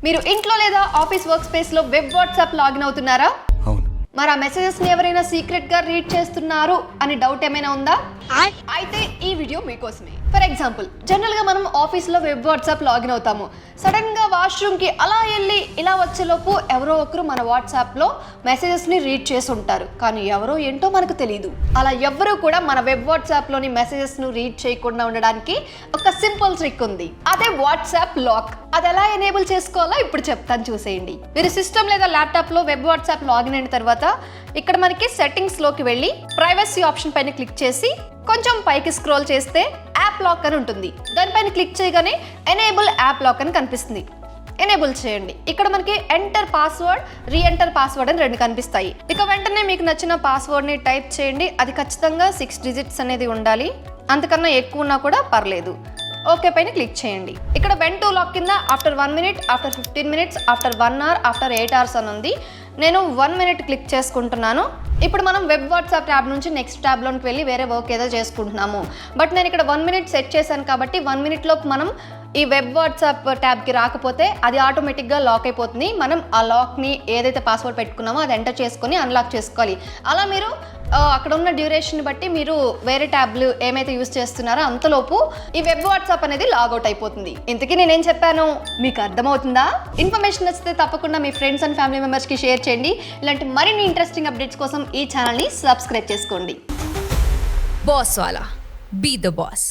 మీరు ఇంట్లో లేదా ఆఫీస్ వర్క్ స్పేస్ లో వెబ్ వాట్సాప్ లాగిన్ అవుతున్నారా? అవును. మరి ఆ మెసేజెస్ ని ఎవరైనా సీక్రెట్ గా రీడ్ చేస్తున్నారు అని డౌట్ ఏమైనా ఉందా? అయితే ఈ వీడియో మీకోసమే. ఫర్ ఎగ్జాంపుల్, జనరల్ గా మనం ఆఫీస్ లో వెబ్ వాట్సాప్ లాగిన్ అవుతాము. సడన్ గా వాష్రూమ్ కి అలా వెళ్ళి ఇలా వచ్చేలోపు ఎవరో ఒకరు మన వాట్సాప్ లో మెసేజెస్ ని రీడ్ చేసి ఉంటారు. కానీ ఎవరో ఏంటో మనకు తెలియదు. అలా ఎవరు కూడా మన వెబ్ వాట్సాప్ లోని మెసేజెస్ ను రీడ్ చేయకుండా ఉండడానికి ఒక సింపుల్ ట్రిక్ ఉంది. అదే వాట్సాప్ లాక్. అది ఎలా ఎనేబుల్ చేసుకోవాలో ఇప్పుడు చెప్తాను, చూసేయండి. మీరు సిస్టమ్ లేదా ల్యాప్టాప్ లో వెబ్ వాట్సాప్ లాగిన్ అయిన తర్వాత ఇక్కడ మనకి సెట్టింగ్స్ లోకి వెళ్ళి ప్రైవసీ ఆప్షన్ పైన క్లిక్ చేసి కొంచెం పైకి స్క్రోల్ చేస్తే యాప్ లాక్ అని ఉంటుంది. దానిపైన క్లిక్ చేయగానే ఎనేబుల్ యాప్ లాక్ అని కనిపిస్తుంది. ఎనేబుల్ చేయండి. ఇక్కడ మనకి ఎంటర్ పాస్వర్డ్, రీఎంటర్ పాస్వర్డ్ అని రెండు కనిపిస్తాయి. ఇక వెంటనే మీకు నచ్చిన పాస్వర్డ్ ని టైప్ చేయండి. అది ఖచ్చితంగా 6 డిజిట్స్ అనేది ఉండాలి. అంతకన్నా ఎక్కువ ఉన్నా కూడా పర్లేదు. ఓకే పైన క్లిక్ చేయండి. ఇక్కడ వెన్ టు లాక్ కింద after 1 minute, after 15 minutes, after 1 hour, after 8 hours అని ఉంది. నేను 1 మినిట్ క్లిక్ చేసుకుంటున్నాను. ఇప్పుడు మనం వెబ్ వాట్సాప్ ట్యాబ్ నుంచి నెక్స్ట్ ట్యాబ్లోకి వెళ్ళి వేరే వర్క్ ఏదో చేసుకుంటున్నాము. బట్ నేను ఇక్కడ 1 మినిట్ సెట్ చేశాను కాబట్టి 1 మినిట్ లోపు మనం ఈ వెబ్ వాట్సాప్ ట్యాబ్కి రాకపోతే అది ఆటోమేటిక్గా లాక్ అయిపోతుంది. మనం ఆ లాక్ని ఏదైతే పాస్వర్డ్ పెట్టుకున్నామో అది ఎంటర్ చేసుకొని అన్లాక్ చేసుకోవాలి. అలా మీరు అక్కడ ఉన్న డ్యూరేషన్ బట్టి మీరు వేరే ట్యాబ్లు ఏమైతే యూజ్ చేస్తున్నారో అంతలోపు ఈ వెబ్ వాట్సాప్ అనేది లాగౌట్ అయిపోతుంది. ఇంతకీ నేనేం చెప్పాను మీకు అర్థమవుతుందా? ఇన్ఫర్మేషన్ నచ్చితే తప్పకుండా మీ ఫ్రెండ్స్ అండ్ ఫ్యామిలీ మెంబర్స్కి షేర్ చేయండి. ఇలాంటి మరిన్ని ఇంట్రెస్టింగ్ అప్డేట్స్ కోసం ఈ ఛానల్ని సబ్స్క్రైబ్ చేసుకోండి. Boss Wala. Be the boss.